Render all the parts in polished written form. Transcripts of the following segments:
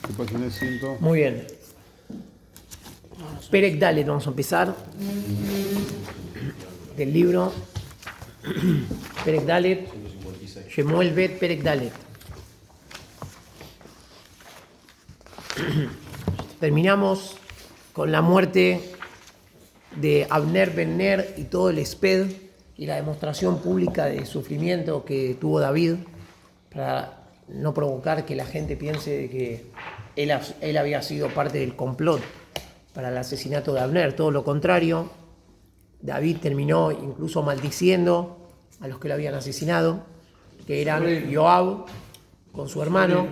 ¿Qué página es 100? Muy bien. Perek Dalet, vamos a empezar. Del libro. Perek Dalet. Shemuel Bet Perek Dalet. Terminamos con la muerte de Abner Ben Ner y todo el Esped y la demostración pública de sufrimiento que tuvo David para no provocar que la gente piense de que él había sido parte del complot para el asesinato de Abner. Todo lo contrario, David terminó incluso maldiciendo a los que lo habían asesinado, que eran Joab con su hermano,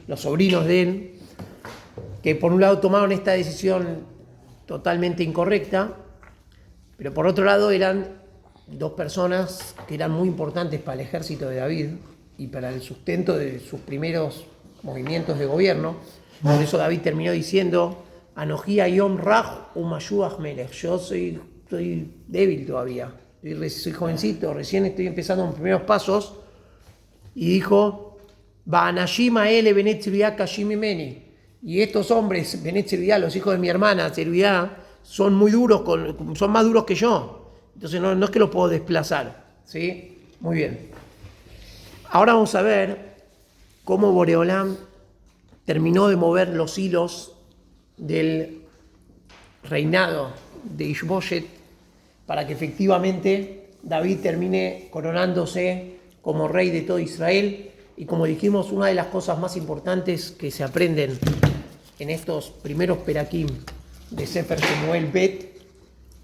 los sobrinos de él, que por un lado tomaron esta decisión totalmente incorrecta, pero por otro lado eran dos personas que eran muy importantes para el ejército de David y para el sustento de sus primeros movimientos de gobierno. Por eso David terminó diciendo: Anoji Yom Raj Umayuach Melech. Yo soy débil todavía, soy jovencito, recién estoy empezando mis primeros pasos. Y dijo: Ba'anashim Aele Benet Tzivia Kashim Imeni. Y estos hombres, Benet Tzivia, los hijos de mi hermana Tzivia, son muy duros, son más duros que yo. Entonces no es que los puedo desplazar. ¿Sí? Muy bien. Ahora vamos a ver cómo Boreolam terminó de mover los hilos del reinado de Ishboshet para que efectivamente David termine coronándose como rey de todo Israel. Y como dijimos, una de las cosas más importantes que se aprenden en estos primeros perakim de Sefer Shemuel Bet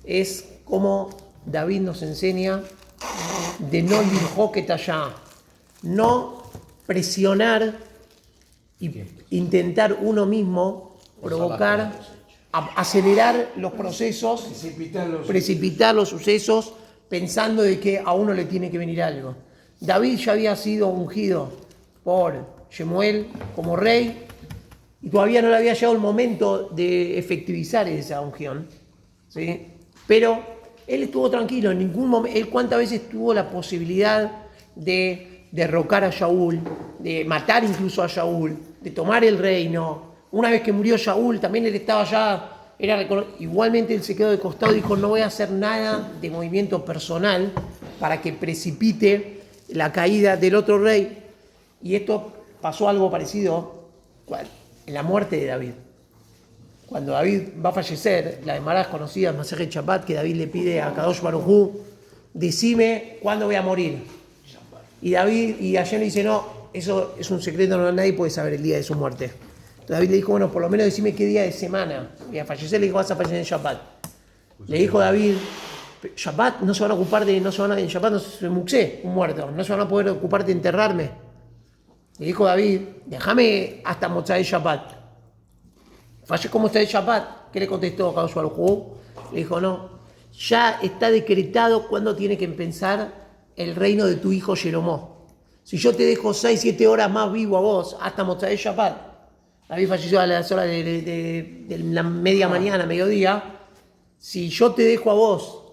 es cómo David nos enseña de no lirjoket allá, no presionar e intentar uno mismo provocar, acelerar los procesos, precipitar los sucesos pensando de que a uno le tiene que venir algo. David ya había sido ungido por Shemuel como rey y todavía no le había llegado el momento de efectivizar esa unción, ¿sí? Pero él estuvo tranquilo, en ningún momento, él cuántas veces tuvo la posibilidad de derrocar a Shaul, de matar incluso a Shaul, de tomar el reino. Una vez que murió Shaul, también él estaba ya, igualmente él se quedó de costado y dijo: no voy a hacer nada de movimiento personal para que precipite la caída del otro rey. Y esto pasó algo parecido en la muerte de David. Cuando David va a fallecer, la Gemara es conocida, Masejet Shabbat, que David le pide a Kadosh Baruj Hu: decime cuándo voy a morir. Y David, y Hashem le dice: no, eso es un secreto, nadie puede saber el día de su muerte. Entonces David le dijo: bueno, por lo menos decime qué día de semana voy a fallecer. Le dijo: vas a fallecer en Shabbat. Le dijo David: Shabbat no se van a ocupar de, en Shabbat no se muxé, un muerto, no se van a poder ocupar de enterrarme. Le dijo David: déjame hasta Motzai Shabbat. Fallé como está el Shabbat. ¿Qué le contestó Kadosh Baruj Hu? Le dijo: no, ya está decretado cuándo tiene que empezar el reino de tu hijo Jeromó. Si yo te dejo 6-7 horas más vivo a vos hasta Motzai Shabbat. David falleció a las horas de la media mañana, mediodía. Si yo te dejo a vos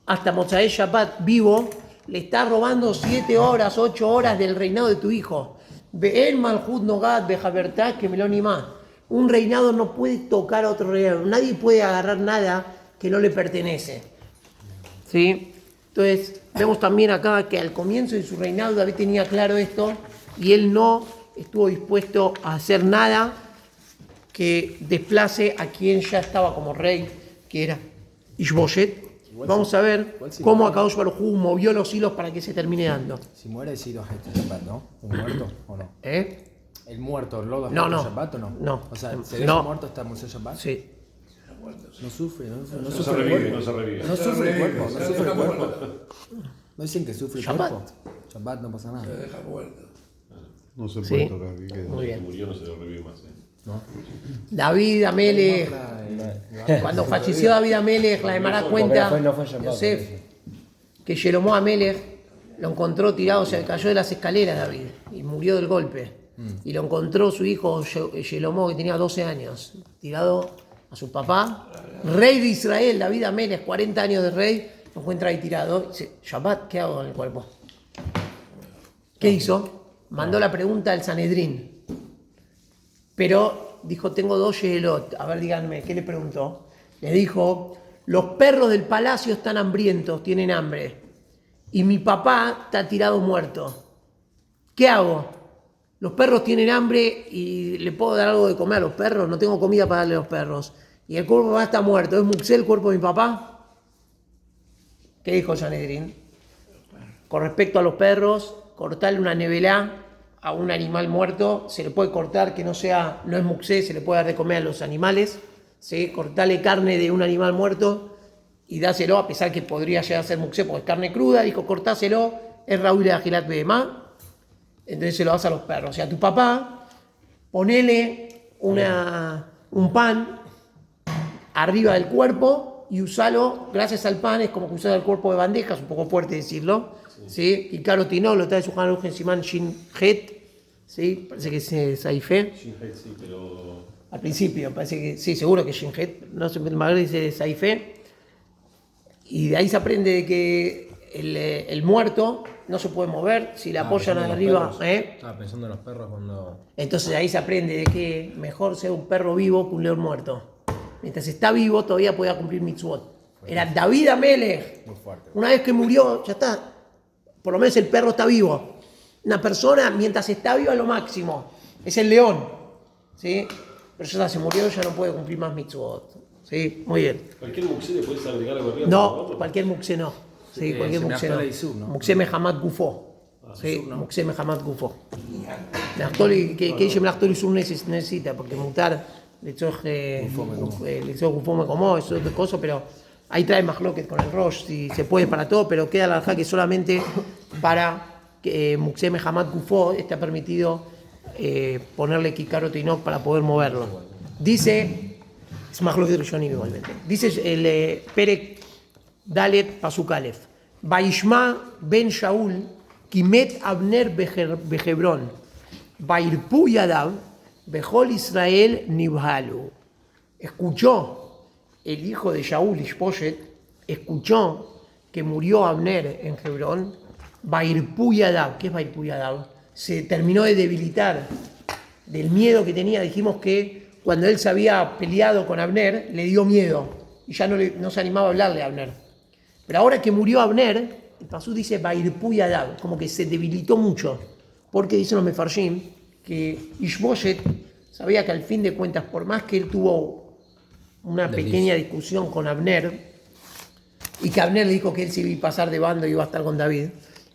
hasta Motzai Shabbat vivo, le estás robando 7 horas, 8 horas del reinado de tu hijo. Be'el Malhut Nogat Bejabertá que Melonimá. Un reinado no puede tocar a otro reinado. Nadie puede agarrar nada que no le pertenece. ¿Sí? Entonces, vemos también acá que al comienzo de su reinado David tenía claro esto y él no estuvo dispuesto a hacer nada que desplace a quien ya estaba como rey, que era Ishboshet. Vamos a ver cómo Akadosh Baruj Hu movió los hilos para que se termine dando. Si muere, sí lo este Shabbat, ¿no? ¿El muerto o no? ¿El muerto lo da No. Shabbat o no? No. O sea, ¿se deja muerto hasta Moshe Shabbat? Sí. No sufre, no No sufre se el revive, cuerpo. no se revive. No sufre el cuerpo, no sufre el cuerpo. No dicen que sufre el Shabbat. cuerpo. Shabbat no pasa nada. No se Sí. puede tocar. ¿Qué queda? Muy bien. Murió, no se lo revive más. David Amelech, cuando falleció David Amelech, la Gemara cuenta, No fue Shabbat, Yosef, que Jeromó Amelech lo encontró tirado, se cayó de las escaleras David y murió del golpe. Y lo encontró su hijo Shelomó, que tenía 12 años, tirado a su papá, rey de Israel, David Amelech, 40 años de rey, lo encuentra ahí tirado. Dice: Shabbat, ¿qué hago con el cuerpo? ¿Qué hizo? mandó la pregunta al Sanedrín. Pero dijo, tengo 2 yelot. A ver, díganme, ¿qué le preguntó? Le dijo, los perros del palacio están hambrientos, tienen hambre. Y mi papá está tirado muerto. ¿Qué hago? Los perros tienen hambre y le puedo dar algo de comer a los perros. No tengo comida para darle a los perros. Y el cuerpo de mi papá está muerto. ¿Es muxé el cuerpo de mi papá? ¿Qué dijo Sanedrín? Con respecto a los perros, cortarle una nevelá a un animal muerto, se le puede cortar que no es muxé, se le puede dar de comer a los animales, ¿sí? Cortarle carne de un animal muerto y dáselo, a pesar que podría llegar a ser muxé porque es carne cruda, dijo cortáselo, es Raúl de Agilat Behemá, entonces se lo das a los perros. O sea, a tu papá, ponele un pan arriba del cuerpo y usalo, gracias al pan, es como que usar el cuerpo de bandeja, es un poco fuerte decirlo, ¿sí? Y claro, Tino lo está de su Shulchan Aruch en Simán Shin Het, ¿sí? Parece que es Saifé. Shin Het, sí, pero... Al principio, parece que sí, seguro que es Shin Het, no sé, Magre dice Saifé. Y de ahí se aprende de que el muerto no se puede mover, si le apoyan arriba, Estaba pensando en los perros cuando... Entonces de ahí se aprende de que mejor ser un perro vivo que un león muerto. Mientras está vivo todavía podía cumplir mitzvot. Era David Amelech. Muy fuerte. Una vez que murió, ya está. Por lo menos el perro está vivo. Una persona, mientras está viva, es lo máximo. Es el león. ¿Sí? Pero ya está, se murió, ya no puede cumplir más mitzvot. ¿Sí? Muy bien. ¿Cualquier muxé le puedes agregar algo arriba? No, cualquier muxé no. Sí, cualquier se me muxé no. apela Isur, ¿no? Muxé Mehamat Gufo. Sí, muxé Mehamat Gufo. Que dice Melachtor Isur necesita, porque mutar le hizo Gufo me como, eso es otra cosa, pero ahí trae Mahloket con el Rosh, si se puede para todo, pero queda la alajá que solamente para Muxé Mehamat Gufo está permitido ponerle Kikaro Teinok para poder moverlo. Dice, es Mahloket Rishonim igualmente, dice el Perek Dalet Pasuk Aleph, Vaishma ben Shaul, Kimet Abner Behebron, Vairpu Yadav, Bejol Israel Nibhalu. Escuchó el hijo de Shaul, Ishboshet, escuchó que murió Abner en Hebrón. Vairpu Yadav, ¿qué es Vairpu Yadav? Se terminó de debilitar del miedo que tenía. Dijimos que cuando él se había peleado con Abner, le dio miedo y ya no se animaba a hablarle a Abner. Pero ahora que murió Abner, el pasú dice Vairpu Yadav, como que se debilitó mucho, porque dicen los Mefarshim que Ishboshet sabía que al fin de cuentas, por más que él tuvo una pequeña discusión con Abner, y que Abner le dijo que él se iba a pasar de bando y iba a estar con David,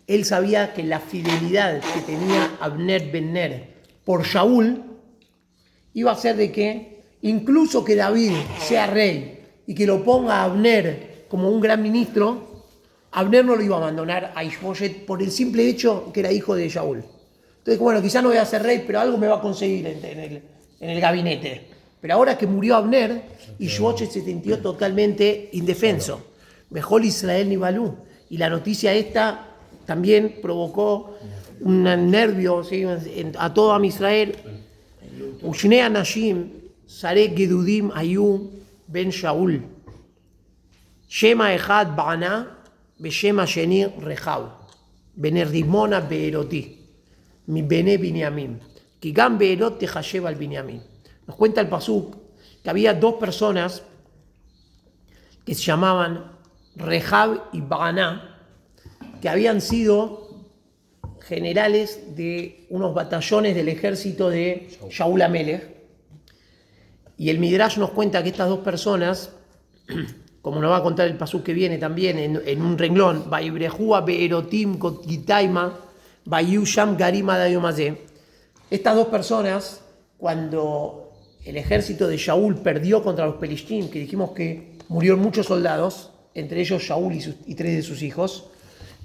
él sabía que la fidelidad que tenía Abner ben Ner por Shaul iba a hacer de que, incluso que David sea rey y que lo ponga a Abner como un gran ministro, Abner no lo iba a abandonar a Ishboshet por el simple hecho que era hijo de Shaul. Entonces, bueno, quizás no voy a ser rey, pero algo me va a conseguir en el gabinete. Pero ahora que murió Abner, Ishboshet se sintió totalmente indefenso. Mejor Israel ni Balú. Y la noticia esta también provocó un nervio, ¿sí?, a todo Am Israel. Ushne Anashim, Sare Gedudim Ayu Ben Shaul. Shema Echad Ba'ana, Beshema Sheni Rehab. Benerdimona Beeroti. Mi Bene Binyamin. Kigam Beerot Tehashev al Binyamin. Nos cuenta el pasuk que había 2 personas que se llamaban Rehab y Ba'aná, que habían sido generales de unos batallones del ejército de Shaul Amelech. Y el Midrash nos cuenta que estas 2 personas, como nos va a contar el pasuk que viene también en un renglón, Vaibrejua Beerotim Kotgitaima, Vayusham Garima Dayomazé. Estas 2 personas, cuando el ejército de Shaul perdió contra los Pelishtim, que dijimos que murieron muchos soldados, entre ellos Shaul y 3 de sus hijos,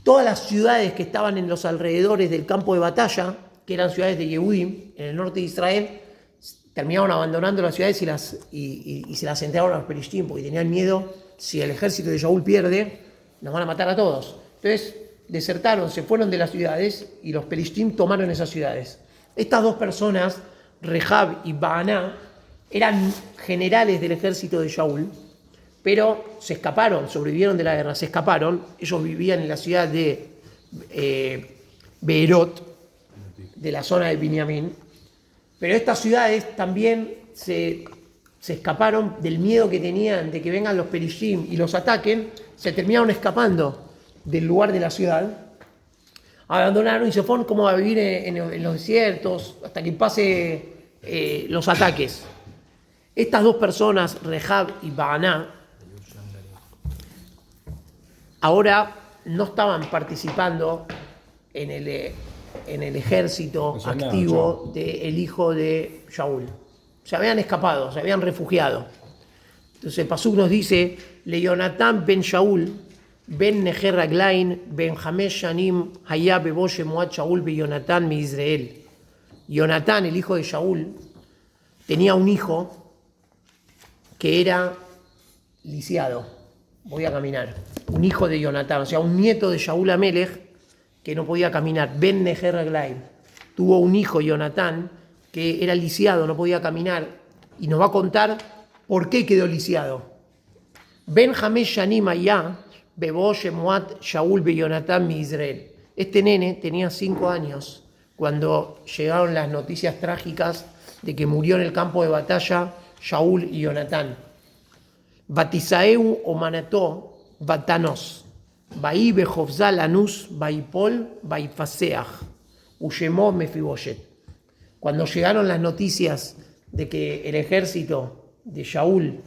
todas las ciudades que estaban en los alrededores del campo de batalla, que eran ciudades de Yehudim, en el norte de Israel, terminaron abandonando las ciudades y se las entregaron a los Pelishtim, porque tenían miedo, si el ejército de Shaul pierde, nos van a matar a todos. Entonces desertaron, se fueron de las ciudades y los Pelishtim tomaron esas ciudades. Estas 2 personas, Rehab y Ba'aná, eran generales del ejército de Shaul, pero se escaparon, sobrevivieron de la guerra, se escaparon. Ellos vivían en la ciudad de Beerot, de la zona de Binyamin. Pero estas ciudades también se escaparon del miedo que tenían de que vengan los perishim y los ataquen, se terminaron escapando del lugar de la ciudad, abandonaron y se fueron como a vivir en los desiertos hasta que pase los ataques. Estas dos personas, Rehab y Baaná, ahora no estaban participando en el ejército activo del hijo de Shaul. Se habían escapado, se habían refugiado. Entonces el pasuk nos dice, Leonatán ben Shaul, ben Neher Raglain, ben Hamesh Shanim, Hayá beboshe Moad Shaul be Yonatán mi Israel. Yonatán, el hijo de Shaul, tenía un hijo que era lisiado. Voy a caminar. Un hijo de Yonatán, o sea, un nieto de Shaul Amelech que no podía caminar. Ben Neher Raglain. Tuvo un hijo, Yonatán, que era lisiado, no podía caminar, y nos va a contar por qué quedó lisiado. Ben Hamesh Shanim Hayá bebó Shemuat Shaul be Yonatán mi Israel. Este nene tenía 5 años cuando llegaron las noticias trágicas de que murió en el campo de batalla Shaul y Yonatán. Batisaeu o manató batanos. Baí bejovzá lanús baipol baifaseach. Uyemó mefiboshet. Cuando llegaron las noticias de que el ejército de Shaul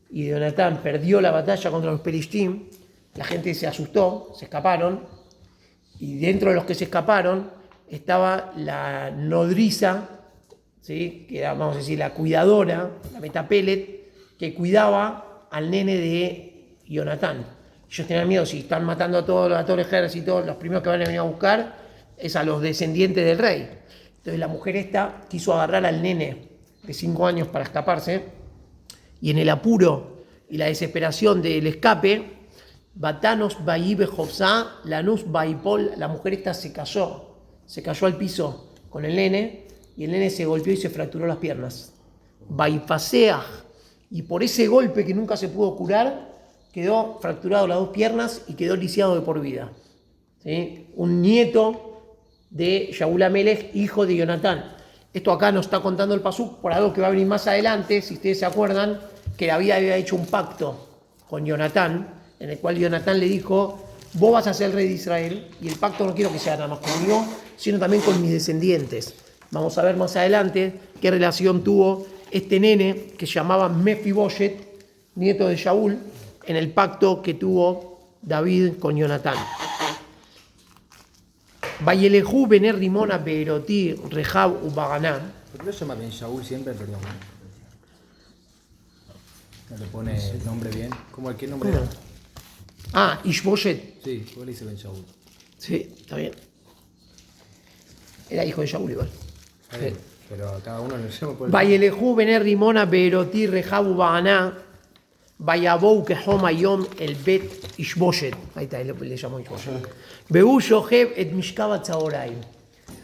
y de Jonatán perdió la batalla contra los Pelishtim, la gente se asustó, se escaparon, y dentro de los que se escaparon estaba la nodriza, ¿sí? Que era, vamos a decir, la cuidadora, la metapelet, que cuidaba al nene de Jonatán. Ellos tenían miedo, si están matando a todo el ejército, los primeros que van a venir a buscar es a los descendientes del rey. Entonces la mujer esta quiso agarrar al nene de 5 años para escaparse, y en el apuro y la desesperación del escape, Batanos Baíbe Jobsá, Lanús Baipol, la mujer esta se cayó al piso con el nene, y el nene se golpeó y se fracturó las piernas. Baifaseach, y por ese golpe que nunca se pudo curar, quedó fracturado las 2 piernas y quedó lisiado de por vida. ¿Sí? Un nieto de Shaul Amelech, hijo de Jonatán. Esto acá nos está contando el pasuk por algo que va a venir más adelante, si ustedes se acuerdan, que David había hecho un pacto con Jonatán, en el cual Jonatán le dijo, vos vas a ser el rey de Israel, y el pacto no quiero que sea nada más conmigo, sino también con mis descendientes. Vamos a ver más adelante qué relación tuvo este nene que se llamaba Mefiboshet, nieto de Shaul, en el pacto que tuvo David con Jonatán. Vayelejú bener rimona beerotí rehab ubaganá. ¿Por qué lo llama Ben Shaul siempre? Perdón. ¿No le pone el nombre bien? ¿Cómo qué nombre era? Ah, Ishboshet. Sí, ¿cómo le dice Ben Shaul? Sí, está bien. Era hijo de Shaul igual. Está bien, pero a cada uno le llama por el... Vayelejú bener rimona beerotí rehab ubaganá. Vayabou kehom ayom el bet Ishboshet. Ahí está, le llamó Ishboshet. Beú Yoheb et Mishkaba Tzaoraim.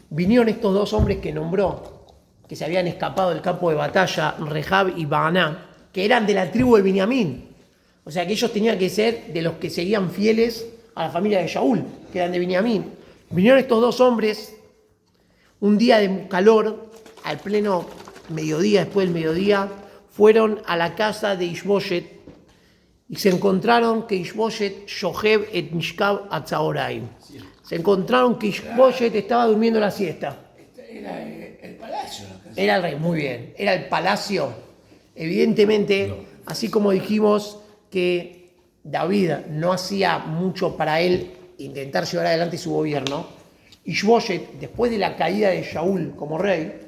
Vinieron estos 2 hombres que nombró, que se habían escapado del campo de batalla, Rehab y Baaná, que eran de la tribu de Binyamin. O sea que ellos tenían que ser de los que seguían fieles a la familia de Shaul, que eran de Binyamin. Vinieron estos 2 hombres un día de calor, al pleno mediodía, después del mediodía, fueron a la casa de Ishboshet y se encontraron que Ishboshet Yoheb et Mishkab Atzaoraim. Se encontraron que Ishboshet estaba durmiendo la siesta. Era el palacio. Era el rey, muy bien. Era el palacio. Evidentemente, así como dijimos que David no hacía mucho para él intentar llevar adelante su gobierno, Ishboshet, después de la caída de Shaul como rey,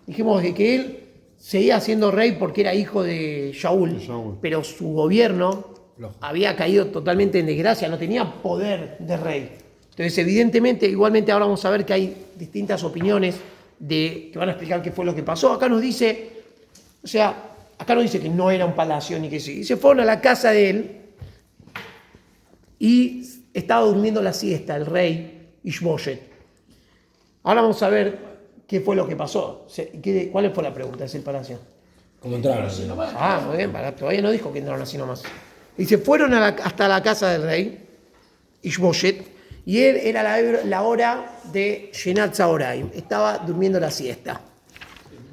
dijimos de que él seguía siendo rey porque era hijo de Shaul, pero su gobierno había caído totalmente en desgracia, no tenía poder de rey. Entonces, evidentemente, igualmente ahora vamos a ver que hay distintas opiniones que van a explicar qué fue lo que pasó. Acá nos dice, o sea, acá nos dice que no era un palacio ni que sí. Y se fueron a la casa de él y estaba durmiendo la siesta el rey Ishboshet. Ahora vamos a ver qué fue lo que pasó. ¿Cuál fue la pregunta? ¿Es el palacio? ¿Cómo entraron? Ah, muy bien, todavía no dijo que entraron así nomás. Y se fueron hasta la casa del rey Ishboshet Y él era la hora de Shenat Zahoraim. Estaba durmiendo la siesta.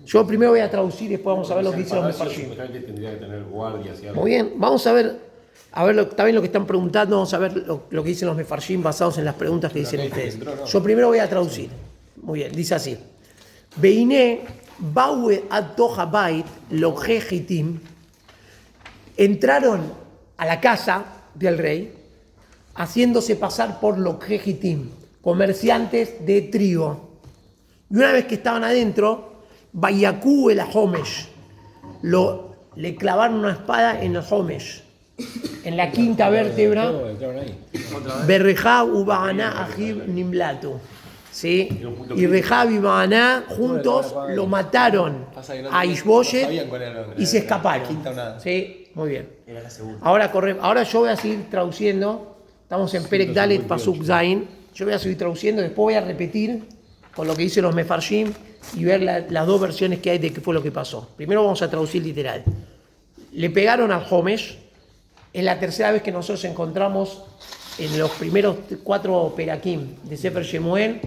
Yo primero voy a traducir y después vamos a ver lo que dicen los mefarshim. Tendría que tener guardias y algo. Muy bien, vamos a ver también lo que están preguntando, vamos a ver lo que dicen los mefarshim basados en las preguntas que dicen ustedes. Yo primero voy a traducir. Muy bien, dice así. Beiné baue ad bait lojejitim. Entraron a la casa del rey haciéndose pasar por lojejitim, comerciantes de trigo. Y una vez que estaban adentro, Bayakú el Homesh, le clavaron una espada en el Homesh, en la quinta vértebra, Berrejá Ubaaná Ajib Nimlatu. ¿Sí? Y Rejab y Baaná juntos lo mataron a Ishboshet y se escaparon. ¿Sí? Muy bien. Ahora yo voy a seguir traduciendo. Estamos en Perek Dalet Pasuk Zain. Yo voy a seguir traduciendo, después voy a repetir con lo que dicen los mefarshim y ver las dos versiones que hay de qué fue lo que pasó. Primero vamos a traducir literal. Le pegaron al Homesh. Es la tercera vez que nosotros encontramos en los primeros 4 perakim de Sefer Shemuel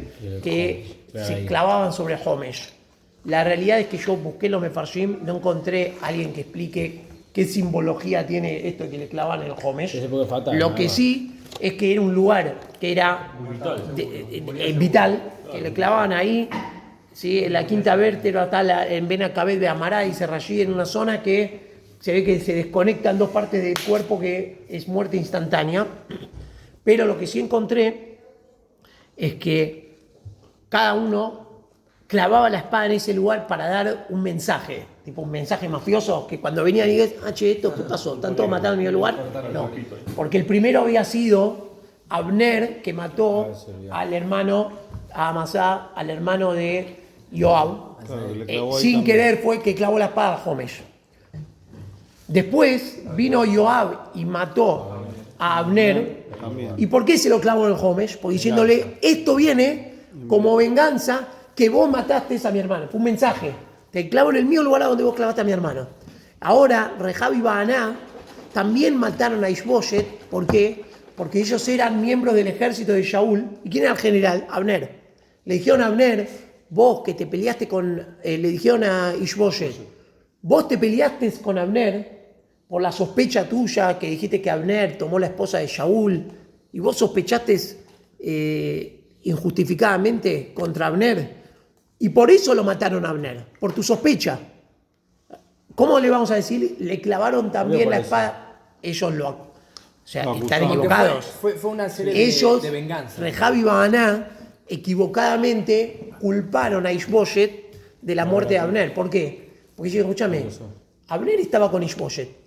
que se clavaban sobre Homesh. La realidad es que yo busqué los mefarshim, no encontré a alguien que explique qué simbología tiene esto que le clavan en el Homesh. Lo que sí es que era un lugar que era vital, que le clavaban ahí, ¿sí? En la quinta vértebra, está en Ben Akabed de Amará y Serrallí, en una zona que se ve que se desconectan dos partes del cuerpo, que es muerte instantánea. Pero lo que sí encontré es que cada uno clavaba la espada en ese lugar para dar un mensaje, tipo un mensaje mafioso, que cuando venían y decían, che, ¿esto qué pasó? ¿Están todos matados en el lugar? No, porque el primero había sido Abner, que mató al hermano, a Amasá, al hermano de Joab. Sin querer fue que clavó la espada a Homesh. Después vino Joab y mató a Abner. ¿Y por qué se lo clavó en el Homesh? Porque diciéndole, esto viene como venganza que vos mataste a mi hermano. Fue un mensaje. Te clavo en el mismo lugar donde vos clavaste a mi hermano. Ahora, Rejab y Baaná también mataron a Ishboshet. ¿Por qué? Porque ellos eran miembros del ejército de Shaul. ¿Y quién era el general? Abner. Le dijeron a Abner, vos que te peleaste con... le dijeron a Ishboshet, vos te peleaste con Abner por la sospecha tuya, que dijiste que Abner tomó la esposa de Shaul, y vos sospechaste injustificadamente contra Abner, y por eso lo mataron a Abner, por tu sospecha. ¿Cómo le vamos a decir? Le clavaron también la espada. Ellos están equivocados. Fue una serie Ellos, de venganza. Rejab y Baaná, equivocadamente culparon a Ishboshet de la muerte de Abner. ¿Por qué? Porque ellos, escúchame, Abner estaba con Ishboshet.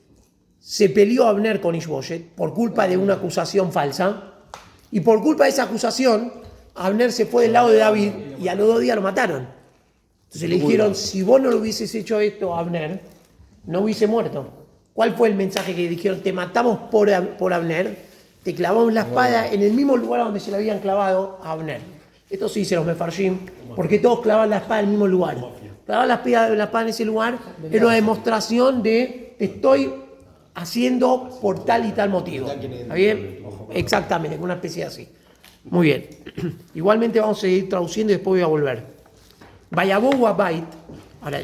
Se peleó Abner con Ishboshet por culpa de una acusación falsa, y por culpa de esa acusación Abner se fue del lado de David y a los 2 días lo mataron. Entonces le dijeron, si vos no lo hubieses hecho esto a Abner, no hubiese muerto. ¿Cuál fue el mensaje que dijeron? Te matamos por Abner, te clavamos la espada en el mismo lugar donde se le habían clavado a Abner. Esto sí dicen los mefarshim, porque todos clavan la espada en el mismo lugar. Clavar la espada en ese lugar era una demostración de te estoy haciendo por tal y tal motivo. ¿Está bien? Exactamente, una especie así. Muy bien. Igualmente vamos a seguir traduciendo y después voy a volver. Vayabou Abait, ahora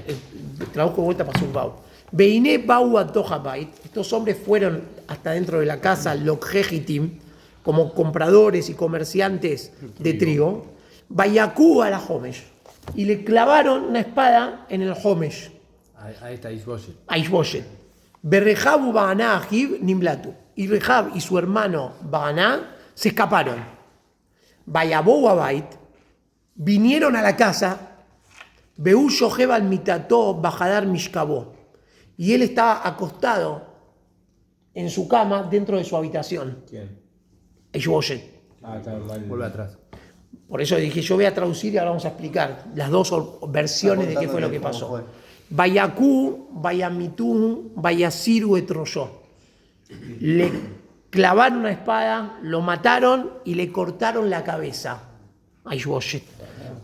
traduzco de vuelta para Subbau. Beiné Bau Abait, estos hombres fueron hasta dentro de la casa, Lokjejitim, como compradores y comerciantes de trigo. Vayakú a la Homesh, y le clavaron una espada en el Homesh. Ahí está Ishboshet. A Ishboshet. Berrejab Baaná Ajib Nimlatu. Y Rejab y su hermano Baaná se escaparon. Vayabou Abait, vinieron a la casa, Beú Yojev al Mitató Bajadar Mishkabó. Y él estaba acostado en su cama dentro de su habitación. ¿Quién? Ishboshet. Está mal. Vuelve atrás. Por eso dije, yo voy a traducir y ahora vamos a explicar las dos versiones de qué fue lo que pasó. Vayakú, Vayamitú, Vayasiru etroyó. Le clavaron una espada, lo mataron y le cortaron la cabeza a Ishboshet.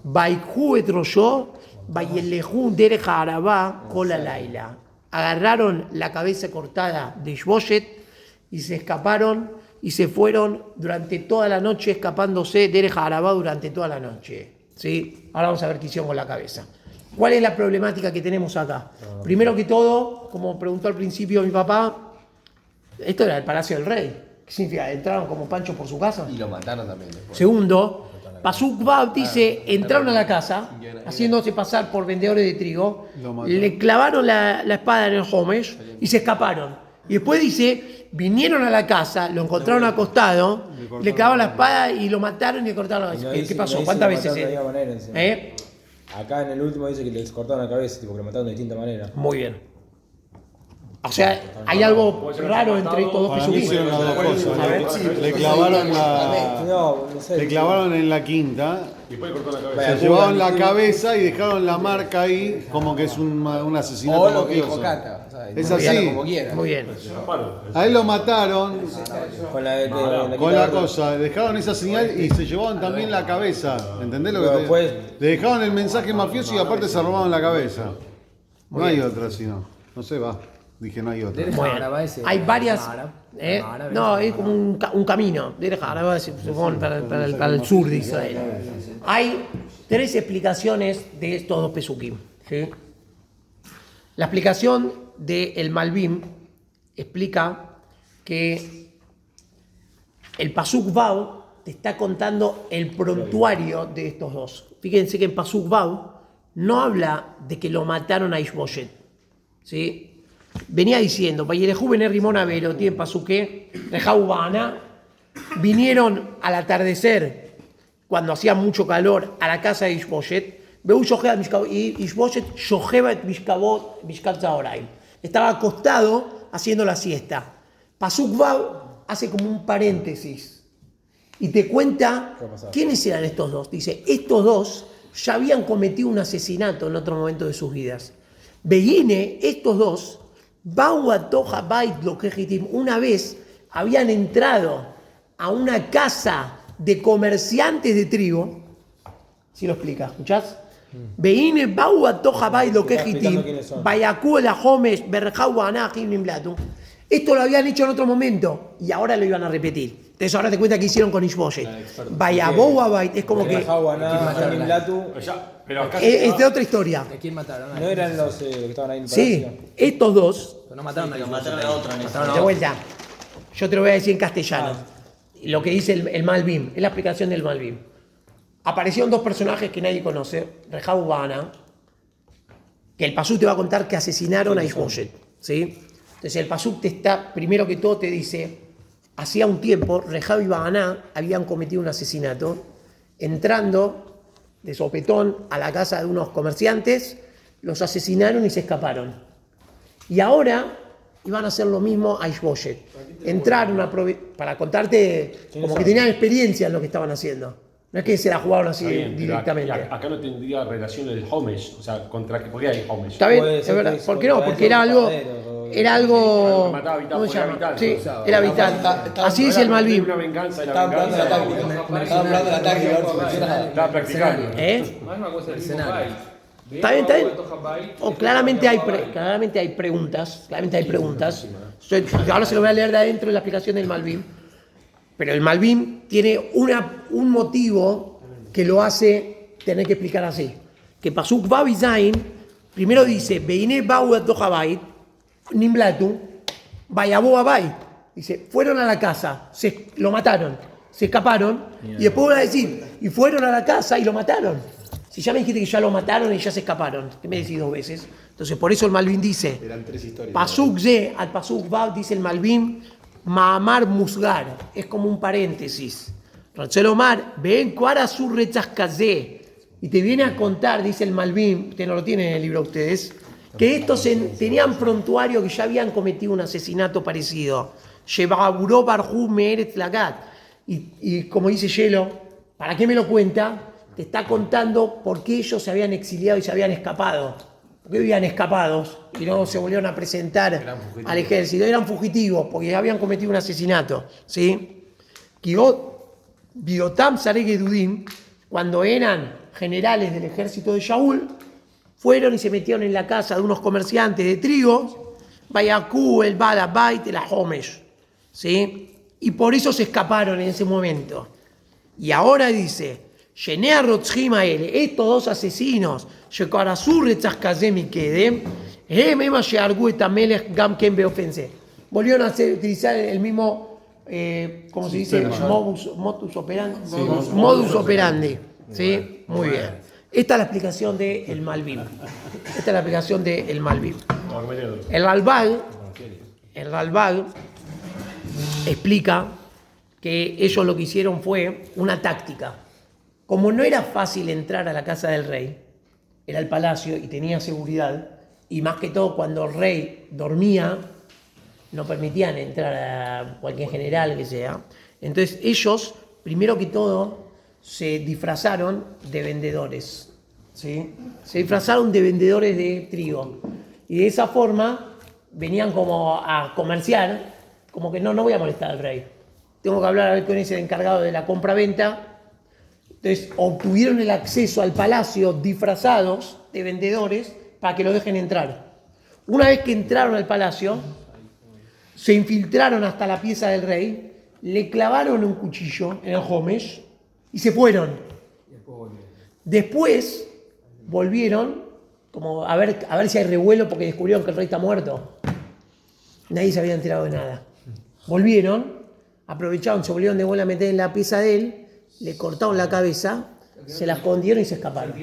Vaikú etroyó, Vayelejú dereja arabá, cola laila. Agarraron la cabeza cortada de Ishboshet y se escaparon y se fueron durante toda la noche escapándose de Jarabá durante toda la noche. ¿Sí? Ahora vamos a ver qué hicieron con la cabeza. ¿Cuál es la problemática que tenemos acá? Primero que todo, como preguntó al principio mi papá, esto era el Palacio del Rey. ¿Qué significa? ¿Entraron como Pancho por su casa? Y lo mataron también después. Segundo, Pasuk Bab dice, entraron a la casa, haciéndose pasar por vendedores de trigo, le clavaron la espada en el Homesh y se escaparon. Y después dice, vinieron a la casa, lo encontraron acostado, le clavaron la espada y lo mataron y le cortaron la cabeza. ¿Qué pasó? ¿Cuántas veces? Acá en el último dice que les cortaron la cabeza, tipo que lo mataron de distinta manera. Muy bien. O sea, hay algo raro entre estos dos Para mí hicieron las dos cosas. A ver. Le clavaron No sé. le clavaron en la quinta, Y después cortó la cabeza. se llevaron la cabeza y dejaron la marca ahí como que es un asesinato O lo que dijo mafioso. Cata. o sea, Es dígalo así. como quiera. Muy bien. A él lo mataron Con la con la cosa, dejaron esa señal y se llevaron también la cabeza. ¿Entendés lo que Pero te después- Le dejaron el mensaje mafioso y aparte se robaron la cabeza. No hay otra sino. No sé, va. Dije no hay otra. Bueno, hay varias. No, es como un camino. Para el sur de Israel. Hay 3 explicaciones de estos dos pesukim. ¿Sí? La explicación del Malbim explica que el Pasuk Vav te está contando el prontuario de estos dos. Fíjense que en Pasuk Vav no habla de que lo mataron a Ishboshet. ¿Sí? Venía diciendo, Vayerejú Bener Rimón Avero, tiene Pasuque, Rejau Baana, vinieron al atardecer, cuando hacía mucho calor, a la casa de Ishboshet, y Ishboshet Shohebat Mishkat Zahoraim. Estaba acostado haciendo la siesta. Pasuk Vav hace como un paréntesis y te cuenta quiénes eran estos dos. Dice, estos dos ya habían cometido un asesinato en otro momento de sus vidas. Veine, estos dos, una vez habían entrado a una casa de comerciantes de trigo. ¿Sí lo explica? ¿Escuchás? Veine, esto lo habían hecho en otro momento y ahora lo iban a repetir. Entonces ahora te cuenta qué hicieron con Ishboshet. Es como que Pero acá es de otra historia. ¿A quién mataron? No eran los que estaban ahí en el Sí, palacio. estos dos, Pero no mataron a Mataron a otra. de vuelta, yo te lo voy a decir en castellano. Lo que dice el Malbim, es la explicación del Malbim. Aparecieron 2 personajes que nadie conoce, Rejau Baana, que el Pasuk te va a contar que asesinaron a Ishboshet. ¿Sí? Entonces el Pasuk te está, primero que todo te dice, hacía un tiempo, Rejau y Baana habían cometido un asesinato, entrando de sopetón a la casa de unos comerciantes, los asesinaron y se escaparon. Y ahora iban a hacer lo mismo a Ishboshet. Entraron para contarte como que tenían experiencia en lo que estaban haciendo. No es que se la jugaron así Está bien, pero directamente. acá no tendría relación el Homesh. O sea, ¿contra qué? ¿Por qué hay Homesh? Está bien, Puede es ser verdad. que ¿Por qué no? contra Porque eso era algo. paradero, Era algo. Mataba Vital, ¿Cómo se era llama? Vital, Sí, usaba. era vital. Así dice el Malvin. Una venganza de la Estaban hablando de la venganza. táctica. Estaban hablando de la táctica, a ver si funcionaba. Estaba practicando. ¿Eh? Más una cosa del mismo byte. Está bien, está bien. Claramente hay preguntas. Claramente hay preguntas. Yo ahora se lo voy a leer de adentro de la explicación del Malvin. Pero el Malvin tiene un motivo que lo hace tener que explicar así. Que Pasuk Vav y Zain primero dice, Veine Bau Atohabait, Nimblatu, Vayabó Abai. Dice, fueron a la casa, lo mataron, se escaparon, y después van a decir, y fueron a la casa y lo mataron. Si ya me dijiste que ya lo mataron y ya se escaparon, ¿qué me decís 2 veces? Entonces por eso el Malvin dice, Eran 3 historias. Pasuk Ze al Pasuk Vav, dice el Malvin, Maamar Musgar, es como un paréntesis. Omar, ven cuara su rechazcazé. Y te viene a contar, dice el Malvin, que no lo tienen en el libro ustedes, que estos tenían prontuario que ya habían cometido un asesinato parecido. Shebaburó Barjú Meretz Lagat. Y como dice Yelo, ¿para qué me lo cuenta? Te está contando por qué ellos se habían exiliado y se habían escapado. ¿Por qué vivían escapados y no se volvieron a presentar al ejército? Eran fugitivos porque habían cometido un asesinato. ¿Sí? Biotam Saregedudim, cuando eran generales del ejército de Shaul, fueron y se metieron en la casa de unos comerciantes de trigo, Bayakú, el Balabait, el Ahomesh. ¿Sí? y por eso se escaparon en ese momento. Y ahora dice, Shenea Rotzhim Aele, estos dos asesinos, Shekarasu Retzach Kazem y Kedem, Ema Sheargu et Amelech Gam Ken Beofense. Volvieron a utilizar el mismo, ¿cómo se dice? Modus operandi. Modus operandi. ¿Sí? Muy bien. Esta es la explicación del Malbim. Esta es la explicación del Malbim. El Ralbag explica que ellos lo que hicieron fue una táctica. Como no era fácil entrar a la casa del rey, era el palacio y tenía seguridad, y más que todo cuando el rey dormía, no permitían entrar a cualquier general que sea. Entonces ellos, primero que todo, se disfrazaron de vendedores. ¿Sí? Se disfrazaron de vendedores de trigo. Y de esa forma venían como a comerciar, como que no voy a molestar al rey. Tengo que hablar a ver con ese encargado de la compra-venta. Entonces obtuvieron el acceso al palacio disfrazados de vendedores para que lo dejen entrar. Una vez que entraron al palacio, se infiltraron hasta la pieza del rey, le clavaron un cuchillo en el Homesh y se fueron. Después volvieron como a ver si hay revuelo porque descubrieron que el rey está muerto. Nadie se había enterado de nada. Volvieron, aprovecharon, se volvieron de vuelta a meter en la pieza de él, le cortaron la cabeza, se la escondieron y se escaparon.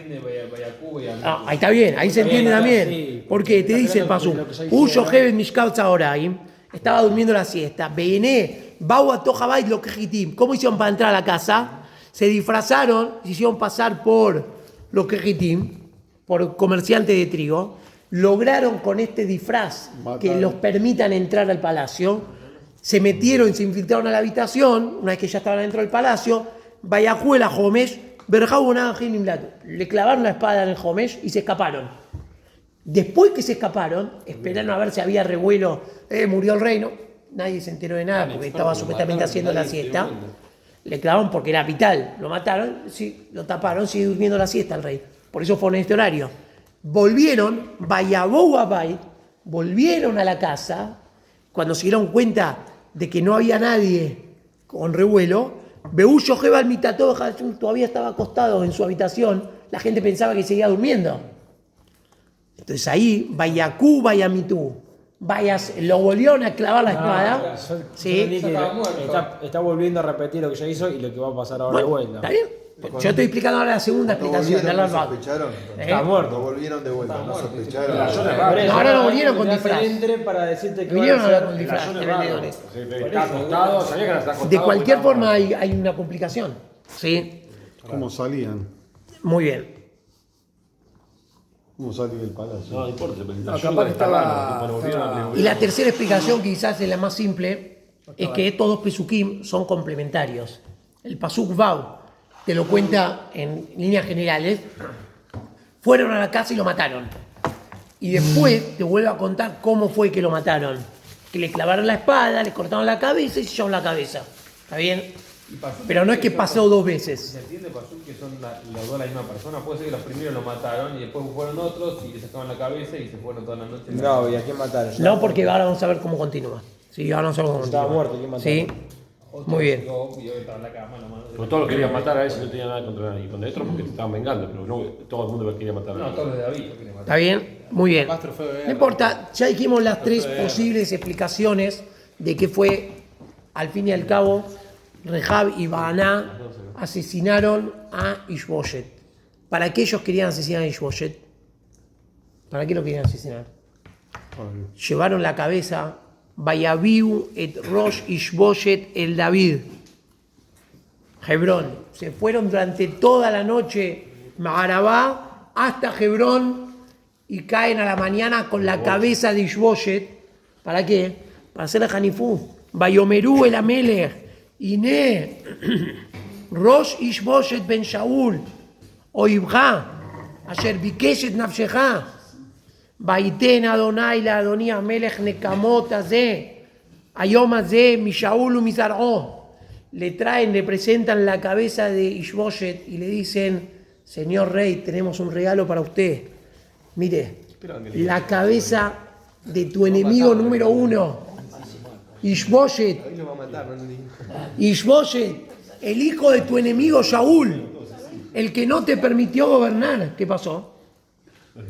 Ahí está bien, ahí se entiende también. Porque te dice el pasú, Uyo Heven Mishkav Tzaoraim, estaba durmiendo la siesta, Bené, Bau a Tojabait lo Kejitim. ¿Cómo hicieron para entrar a la casa? Se disfrazaron, se hicieron pasar por los Kejitim, por comerciantes de trigo, lograron con este disfraz que los permitan entrar al palacio, se metieron y se infiltraron a la habitación, una vez que ya estaban dentro del palacio, Vayajuela Homesh, le clavaron la espada en el Homesh y se escaparon. Después que se escaparon, esperaron a ver si había revuelo, murió el reino, nadie se enteró de nada porque estaba supuestamente haciendo la siesta. Le clavaron porque era vital, lo mataron, sí, lo taparon, sigue durmiendo la siesta el rey. Por eso fue en este horario. Volvieron, volvieron a la casa, cuando se dieron cuenta de que no había nadie con revuelo, Beullo Jebal Mitato todavía estaba acostado en su habitación, la gente pensaba que seguía durmiendo. Entonces ahí, Vayakú, Vayamitú, lo volvieron a clavar la espada. ¿Sí? Está volviendo a repetir lo que ya hizo y lo que va a pasar ahora de vuelta. ¿Está bien? Yo estoy explicando ahora la segunda explicación del Ralbag. Está muerto. Lo volvieron de vuelta, no sospecharon. No, ahora no volvieron con disfraz. Para decirte que Vinieron ahora con disfraz de vendedores. Está acostado, sabía que no está acostado. De cualquier forma hay una complicación. ¿Sí? ¿Cómo salían? Muy bien. ¿Cómo salían del palacio? No importa, pero la capaz ayuda que está estaba- raro, volvieron a Y la tercera explicación, quizás es la más simple, es que estos dos pesukim son complementarios. El pasuk Vau te lo cuenta en líneas generales. Fueron a la casa y lo mataron. Y después te vuelve a contar cómo fue que lo mataron. Que le clavaron la espada, le cortaron la cabeza y se llevaron la cabeza. ¿Está bien? Pero no es que pasó dos veces. ¿Se entiende, Pasú, que son los dos la misma persona? Puede ser que los primeros lo mataron y después fueron otros y le sacaban la cabeza y se fueron toda la noche. No, ¿y a quién mataron? No, porque ahora vamos a ver cómo continúa. Sí, ahora vamos a ver cómo continúa. Estaba muerto, ¿quién mató? Sí, muy bien. Y hoy estaba en la cama, Pero todos lo querían matar a ese, no tenía nada contra nadie. Contra otros porque te estaban vengando, pero no todo el mundo lo quería matar a No, él. todos los de David lo querían matar. ¿Está bien? Muy bien. No importa, ya dijimos las tres posibles explicaciones de que fue, al fin y al cabo, Rehab y Baaná asesinaron a Ishboshet. ¿Para qué ellos querían asesinar a Ishboshet? ¿Para qué lo querían asesinar? Llevaron la cabeza, Vayaviu et Rosh Ishboshet el David. Hebrón. Se fueron durante toda la noche Maharabá hasta Hebrón y caen a la mañana con la cabeza de Ishboshet. ¿Para qué? Para hacer la Hanifú. Vayomerú el Amelech. Iné. Rosh Ishboshet ben Shaul. Oibja. Asher bikeshet nafsheja. Vaiten Adonai la Adonai Amelech nekamot azeh. Ayom azeh mishaul umizar'o. Le traen, le presentan la cabeza de Ishboshet y le dicen: Señor rey, tenemos un regalo para usted. Mire, la cabeza de tu enemigo número uno. Ishboshet, Ahí lo va a matar, no entendí. Ishboshet, el hijo de tu enemigo Shaul, el que no te permitió gobernar. ¿Qué pasó?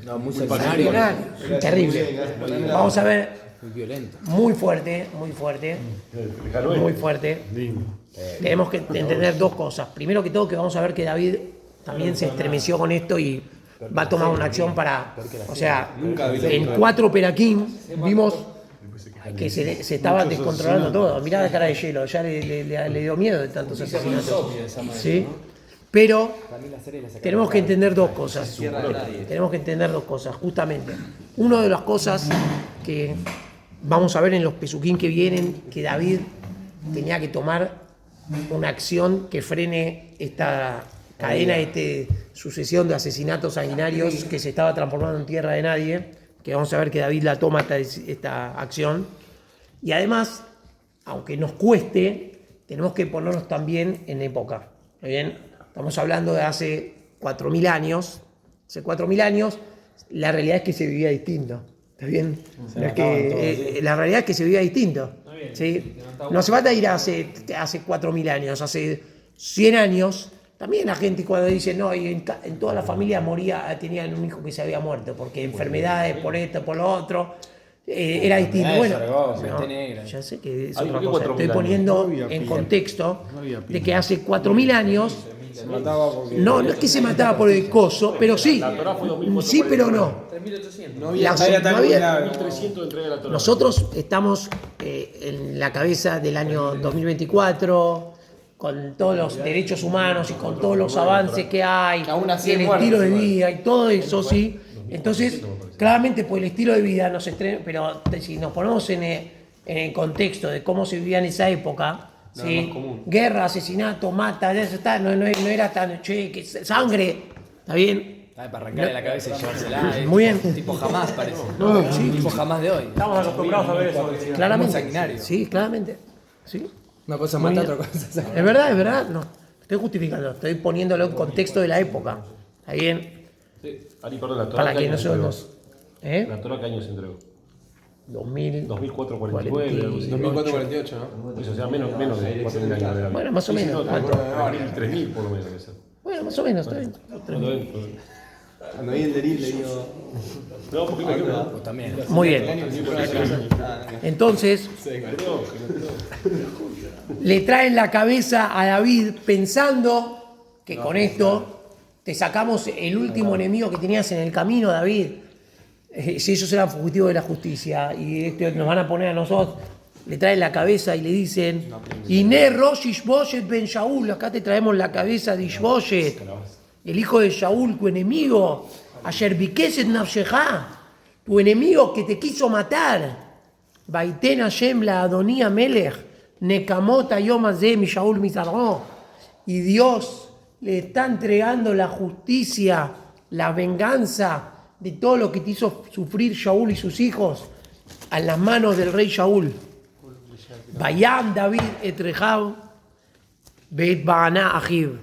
No, muy sanguinario. Terrible. Vamos a ver, Muy violento. muy fuerte, muy fuerte, muy fuerte. Tenemos que entender dos cosas. Primero que todo, que vamos a ver que David también se estremeció con esto y va a tomar una acción para... O sea, en 4 peraquín vimos que se estaba descontrolando todo. Mirá la cara de hielo, ya le dio miedo de tantos asesinatos. ¿Sí? Pero tenemos que entender dos cosas. Tenemos que entender dos cosas, justamente. Una de las cosas que vamos a ver en los pesuquín que vienen, que David tenía que tomar una acción que frene esta cadena, esta sucesión de asesinatos sanguinarios que se estaba transformando en tierra de nadie, que vamos a ver que David la toma esta acción. Y además, aunque nos cueste, tenemos que ponernos también en época. ¿Está bien? Estamos hablando de hace 4.000 años. Hace 4.000 años, la realidad es que se vivía distinto. ¿Está bien? No es que, la realidad es que se vivía distinto. ¿Sí? No hace falta ir hace 4.000 años, hace 100 años. También la gente cuando dice, no, y en toda la familia tenían un hijo que se había muerto, porque enfermedades, por esto, por lo otro, era distinto. Bueno, no, ya sé que es otra cosa. Estoy poniendo en contexto de que hace 4.000 años, no es que se mataba por el coso, pero sí, sí, pero no. 3.800. No había 1300 de entrega de la Torá. Nosotros estamos en la cabeza del año 2024, con todos los derechos humanos y con todos los avances que hay, y el estilo de vida y todo eso, sí. Entonces, claramente por el estilo de vida nos estrena, pero si nos ponemos en el contexto de cómo se vivía en esa época, ¿sí? Guerra, asesinato, mata, eso está, no era tan, que sangre, ¿está bien? Para arrancarle la cabeza y llevársela. Muy bien. Tipo jamás parece. Sí, tipo jamás de hoy. Estamos acostumbrados a ver eso. Claramente. Sanguinario. Sí, claramente. Sí. Una cosa Muy mata, bien. otra cosa. Es verdad, no. Estoy justificando, estoy poniéndolo en contexto de la época. ¿Está bien? Sí. Ari, perdón, la Torá Para ¿qué que año no se se entregó? nos. ¿Eh? ¿La Torá qué año se entregó? 2049, 2449, algo así. 2448, ¿no? Eso, o sea, menos de 4.000 años de la Bueno, más o menos. No, ¿Cuánto? 3.000 por lo menos debe ser. Bueno, más o menos, está bien. Cuando vi el delito le digo. No, porque me quedo. Pues también. Muy bien. Entonces, le traen la cabeza a David pensando que con esto te sacamos el último enemigo que tenías en el camino, David. Si ellos eran fugitivos de la justicia y nos van a poner a nosotros, le traen la cabeza y le dicen, Iné Rosh Ishboshet ben Shaul, acá te traemos la cabeza de Ishboshet, el hijo de Shaul, tu enemigo, Asher Bikeset Nafsheja, tu enemigo que te quiso matar. Baiten Hashem la Adonía Melech, Nekamot Ayom Hazeh mi Shaul Mizarro. Y Dios le está entregando la justicia, la venganza de todo lo que te hizo sufrir Shaul y sus hijos a las manos del rey Shaul. Vayam David et Rehab Beit Baaná Ahiv.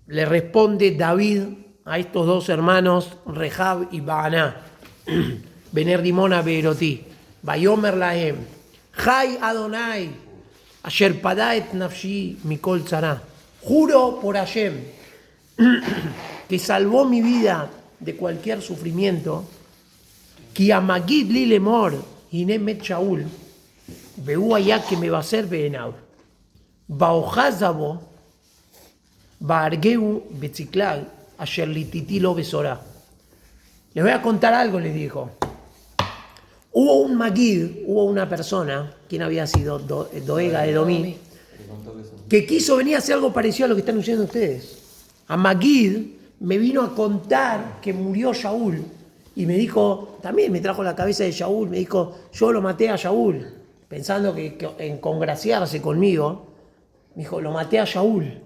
Le responde David a estos dos hermanos, Rehab y Baaná. Bener Dimona Beeroti. Vayomer Lahem. Jai Adonai. Asher Padá et Nafshi Mikol Tzara. Juro por Hashem que salvó mi vida de cualquier sufrimiento. Ki amagid li lemor hine met Shaul. Veu allá que me va a ser Beenav. Baojazabo. Baargeu Betziklag. Asher lititilo besora. Les voy a contar algo, les dijo. Hubo un Magid, hubo una persona, quien había sido Doega de Domí, que quiso venir a hacer algo parecido a lo que están diciendo ustedes. A Magid me vino a contar que murió Shaul y me dijo, también me trajo la cabeza de Shaul, me dijo, yo lo maté a Shaul, pensando que en congraciarse conmigo, me dijo, lo maté a Shaul.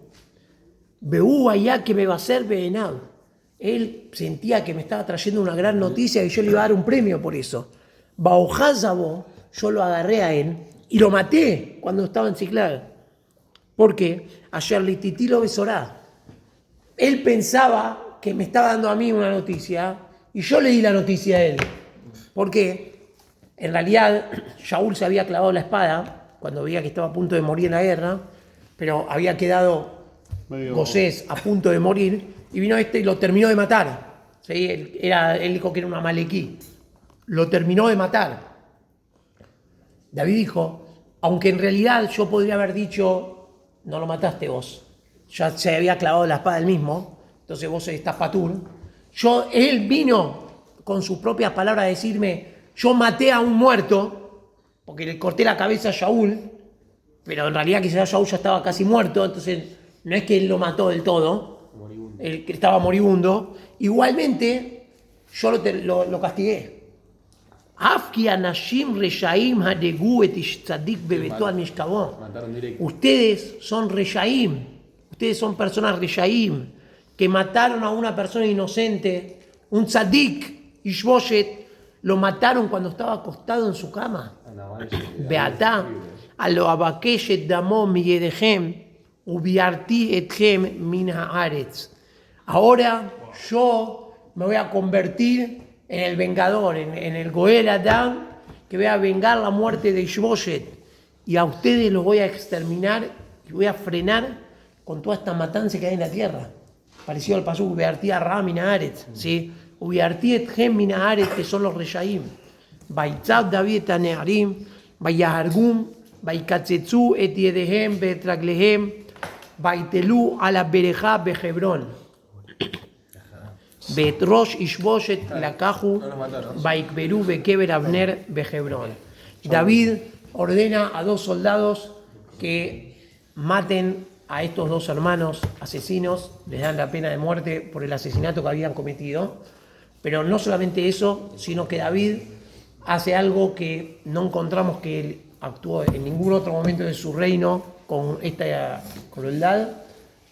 Beú allá que me va a hacer Beenab. Él sentía que me estaba trayendo una gran noticia y yo le iba a dar un premio por eso. Baojazabo, yo lo agarré a él y lo maté cuando estaba en Ziklag. Porque ayer lititilo besorá. Él pensaba que me estaba dando a mí una noticia y yo le di la noticia a él. ¿Por qué? En realidad, Shaul se había clavado la espada cuando veía que estaba a punto de morir en la guerra, pero había quedado Medio- Gosés a punto de morir y vino este y lo terminó de matar. ¿Sí? Él dijo que era un amalequí. Lo terminó de matar. David dijo, aunque en realidad yo podría haber dicho, no lo mataste vos, ya se había clavado la espada él mismo, entonces vos estás patún. Él vino con sus propias palabras a decirme, yo maté a un muerto, porque le corté la cabeza a Shaul, pero en realidad quizás Shaul ya estaba casi muerto, entonces no es que él lo mató del todo, él que estaba moribundo. Igualmente, yo lo castigué. Afki anashim reshaim hadegu et ish tzadik bebeto al mishkavó. Mataron directo. Ustedes son reshaim, ustedes son personas reshaim, que mataron a una persona inocente, un tzadik, Ishboshet, lo mataron cuando estaba acostado en su cama. Beatá, a lo abakeshet damo miyedehem, ubiarti ethem min haaretz. Ahora yo me voy a convertir en el vengador, en el Goel Adam, que voy a vengar la muerte de Ishboshet. Y a ustedes los voy a exterminar y voy a frenar con toda esta matanza que hay en la tierra. Parecido al pasú, ubiarti a Ra min haaretz, ¿sí? Ubiarti ethem min haaretz, que son los reshaim. Baitzab David et Nearim, Bayahargum, Baikatzetzu et Yedehem betraglehem, Baitelu a la Berejá Behebrón. Betrosh Ishboshet Lakahu, Baikberu Bekeber Abner Behebrón. David ordena a 2 soldados que maten a estos 2 hermanos asesinos, les dan la pena de muerte por el asesinato que habían cometido. Pero no solamente eso, sino que David hace algo que no encontramos que él actuó en ningún otro momento de su reino con esta crueldad.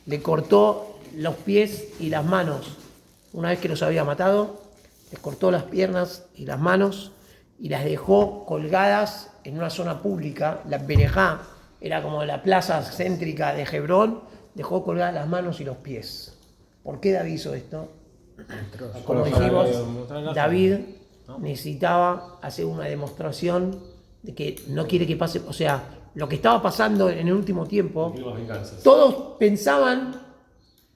Le cortó los pies y las manos. Una vez que los había matado, les cortó las piernas y las manos y las dejó colgadas en una zona pública. La Berejá era como la plaza céntrica de Hebrón, dejó colgadas las manos y los pies. ¿Por qué David hizo esto? Como dijimos, David necesitaba hacer una demostración de que no quiere que pase, o sea, lo que estaba pasando en el último tiempo, todos pensaban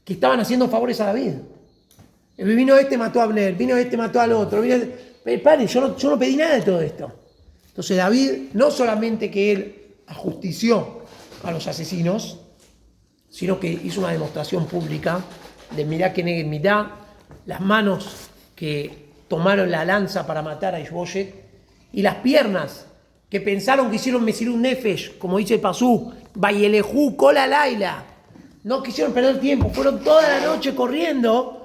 que estaban haciendo favores a David. Vino este, mató a Abner, vino este, mató al otro. Paren, yo no pedí nada de todo esto. Entonces David, no solamente que él ajustició a los asesinos, sino que hizo una demostración pública de mirá que neguen mirá, las manos que tomaron la lanza para matar a Ishboshet y las piernas que pensaron que hicieron Mesirut Nefesh, como dice el Pasú, Bayelejú, Kola Laila. No quisieron perder tiempo, fueron toda la noche corriendo.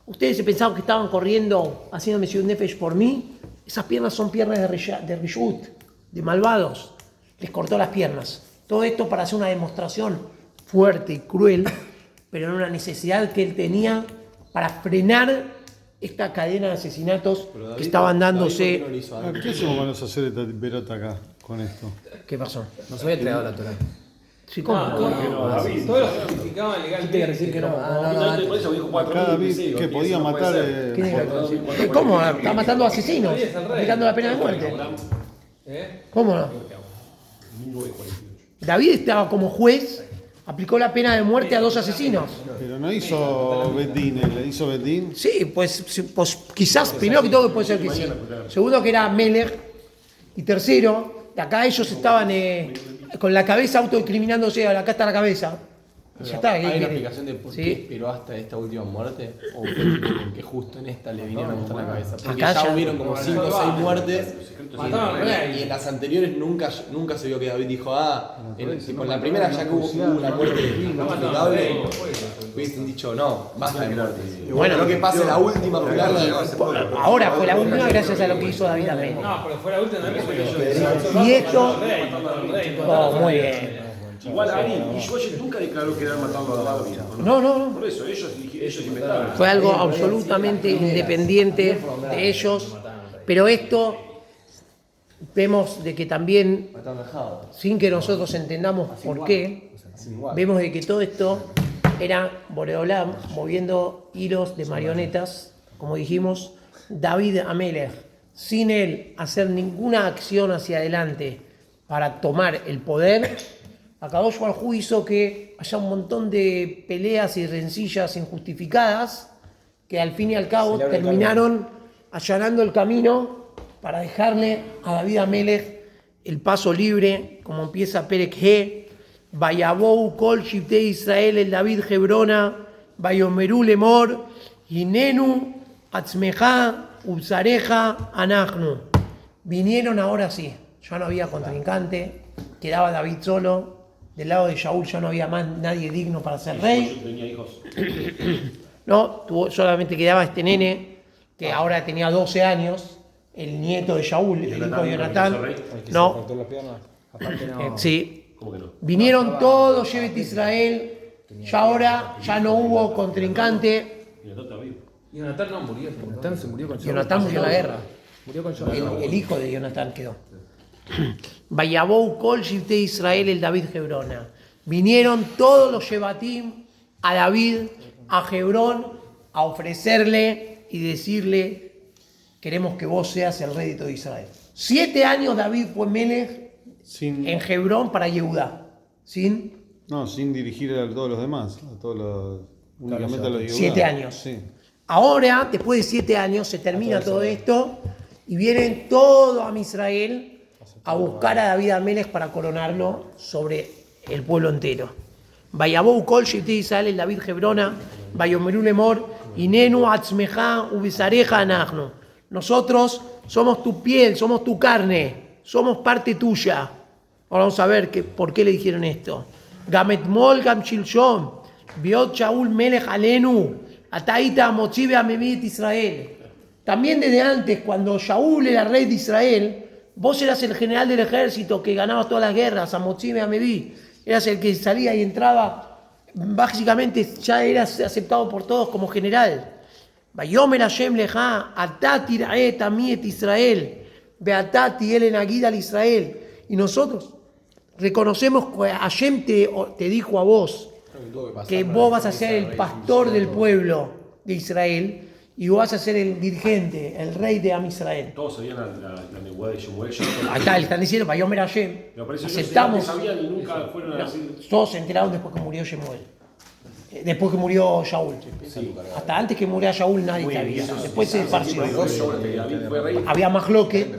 Ustedes se pensaban que estaban corriendo haciendo Mesirut Nefesh por mí. Esas piernas son piernas de Rishut, de malvados. Les cortó las piernas. Todo esto para hacer una demostración fuerte y cruel, pero en una necesidad que él tenía para frenar esta cadena de asesinatos que estaban dándose. ¿Qué hacemos con los sacerdotes Berota acá con esto? ¿Qué pasó? No se había entregado la Torah. Sí, ¿cómo? Todos lo justificaban legalmente. decir que no. Por eso dijo 4.000 Acá David sí, que porque podía eso no puede matar. ser. ¿Cómo? Está matando asesinos, aplicando la pena de muerte. ¿Cómo no? David estaba como juez, aplicó la pena de muerte a 2 asesinos. Pero no hizo Bedín, ¿le hizo Bedín? Sí, pues quizás, primero que todo puede ser que sí. Segundo que era Melech. Y tercero, de acá ellos estaban con la cabeza autoincriminándose, acá está la cabeza. Ya está, ¿Hay ¿qué una quiere? explicación de por Sí. qué esperó hasta esta última muerte? ¿O porque justo en esta le vinieron a mostrar la cabeza? Porque Acá ya ya- hubieron como 5 o 6 muertes. Mataron al rey. Y en las anteriores nunca se vio que David dijo, tipo, en la primera ya que hubo una muerte injustificable, hubiesen dicho, no, basta de muerte. Bueno, Bueno, que pase la última porque Ahora fue la última gracias a lo que hizo David también. No, pero fue la última vez que Y esto, oh, muy bien. Igual Ari y Josh nunca declaró que eran matando a David. No. Por eso, ellos inventaron. Fue algo absolutamente independiente de ellos. Pero esto vemos de que también, sin que nosotros entendamos por qué, vemos de que todo esto era Boreolam moviendo hilos de marionetas, como dijimos, David Amelech sin él hacer ninguna acción hacia adelante para tomar el poder, Akadosh Baruj Hu hizo que haya un montón de peleas y rencillas injustificadas que al fin y al cabo terminaron allanando el camino para dejarle a David Amelech el paso libre, como empieza Perek He, Vayabou kol shivtei Israel el David Hebrona, Vayomeru lemor, Hinenu atzmeja ubsareja anachnu. Vinieron ahora sí, ya no había contrincante, quedaba David solo, del lado de Shaul ya no había más nadie digno para ser rey. Tenía hijos. No, solamente quedaba este nene, que ahora tenía 12 años, el nieto de Shaul, el hijo de Jonatán. No, Cortó las piernas. Aparte no. sí. ¿Cómo que no? Vinieron todos, Shevet Israel, ya ahora ya no hubo contrincante. Y el otro está vivo. Y Jonatán no murió. Jonatán se murió con Jonatán murió en la guerra. Murió con Jonatán. El hijo de Jonatán quedó. Vayabou kol shivtei Israel el David Hebrona. Vinieron todos los Shevatim a David, a Hebrón, a ofrecerle y decirle: queremos que vos seas el rey de todo Israel. 7 años David fue Melech Sin, en Hebrón para Yehudá. Sin no, sin dirigir a todos los demás, únicamente a los Yehudá. 7 años. Sí. Ahora, después de 7 años, se termina todo esto y vienen todo a Israel a buscar a David Amelech para coronarlo sobre el pueblo entero. Vayabou kol shivtei Israel el David Hebrona, Vayomeru lemor, Hinenu atzmeja ubisareja anachnu. Nosotros somos tu piel, somos tu carne, somos parte tuya. Ahora vamos a ver por qué le dijeron esto. Gametmol gam shilshom, biot Shaul melech alenu, ataita mochive amemit Israel. También desde antes, cuando Shaul era rey de Israel, vos eras el general del ejército que ganaba todas las guerras, a mochive ameví. Eras el que salía y entraba, básicamente ya eras aceptado por todos como general. Vayomer Hashem leja, atati raet amiet Israel, beatati el enagid al Israel. Y nosotros reconocemos que Hashem te dijo a vos que vos vas a ser el pastor del pueblo de Israel y vos vas a ser el dirigente, el rey de Am Israel. Todos sabían la nebuada de Shemuel. Ahí está, le están diciendo, Vayomer Hashem, Pero parece que aceptamos. ellos sabían y nunca fueron a decir. Todos se enteraron después que murió Shemuel. Después que murió Shaul. Hasta antes que muriera Shaul nadie sabía. Después se esparció. David fue rey. Había más loque.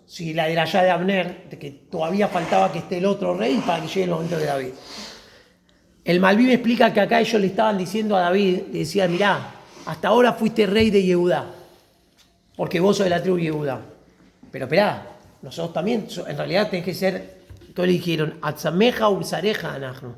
Si la de la ya de Abner, de que todavía faltaba que esté el otro rey para que llegue el momento de David. El Malvim explica que acá ellos le estaban diciendo a David, le decían: mirá, hasta ahora fuiste rey de Yehudá, porque vos sos de la tribu de Yehudá. Pero esperá, nosotros también, en realidad tenés que ser, todos le dijeron, Atzameja Ubsareja Anachnu.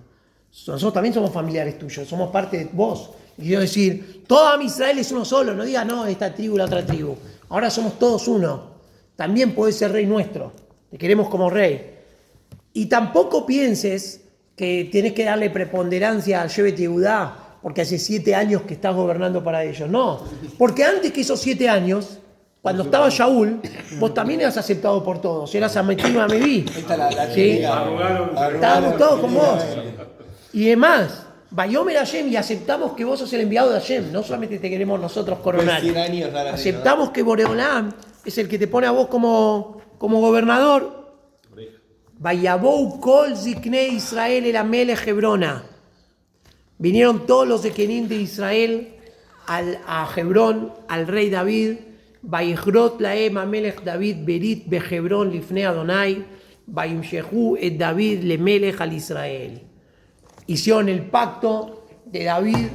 Nosotros también somos familiares tuyos, somos parte de vos. Y quiero decir, todo Israel es uno solo, no digas, no, esta tribu, la otra tribu. Ahora somos todos uno. También podés ser rey nuestro, te queremos como rey. Y tampoco pienses que tenés que darle preponderancia al Shevet Yehudá porque hace 7 años que estás gobernando para ellos. No, porque antes que esos 7 años, cuando estaba Shaul, vos también eras aceptado por todos, eras Ametim Ameví. ¿Sí? Estábamos todos con vos. Y además, Vayomer Hashem, y aceptamos que vos sos el enviado de Hashem, no solamente te queremos nosotros coronar. Aceptamos que Boreolam es el que te pone a vos como gobernador. Vayabou kol ziknei Israel el Amelech Hebrona. Vinieron todos los de Kenim de Israel a Hebrón, al rey David. Vayichrot laem Amelech David berit behebrón lifnei Adonai. Vayimshehu et David le Melech al Israel. Hicieron el pacto de David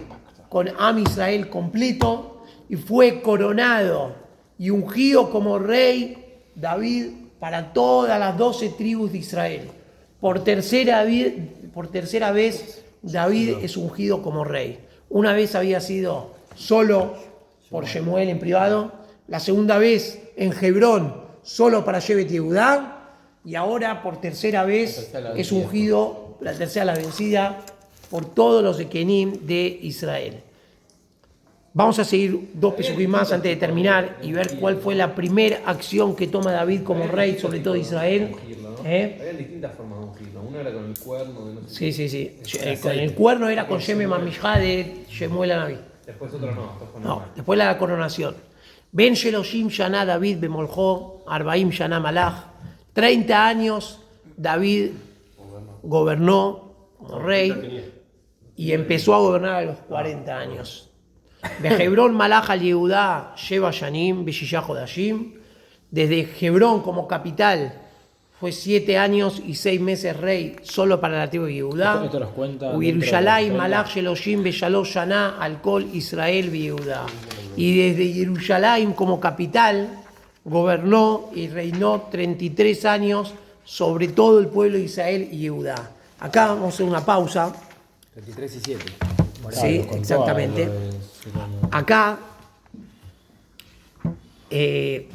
con Am Israel completo y fue coronado y ungido como rey David para todas las 12 tribus de Israel. Por tercera vez David es ungido como rey. Una vez había sido solo por Shemuel en privado, la segunda vez en Hebrón solo para Shevet Yehudá, y ahora por tercera vez es ungido, la tercera la vencida, por todos los de Kenim de Israel. Vamos a seguir 2 pesukim más antes de terminar y ver cuál fue la primera acción que toma David como rey sobre todo Israel. Habían distintas formas de ungirlo. Una era con el cuerno. De no sé. Sí. Con el cuerno era con Sheme Mamishá de Shemuel Anabí. Después otro no. No, después la coronación. Ben Sheloshim Shana David Bemoljo, Arbaim Shana Malach. 30 años David gobernó como rey y empezó a gobernar a los 40 años. Behebrón Malach al Yehudá Sheva Shanim Beshishah Hodashim. Desde Hebrón como capital fue 7 años y 6 meses rey solo para la tribu de Yehudá. Esto los cuenta. Yerushalayim Malach Sheloshim Beshalosh Shana al Kol Israel Yehudá. Y desde Yerushalayim como capital gobernó y reinó 33 años sobre todo el pueblo de Israel y Yehudá. Acá vamos a hacer una pausa. 33 y 7. Sí, exactamente. Acá hay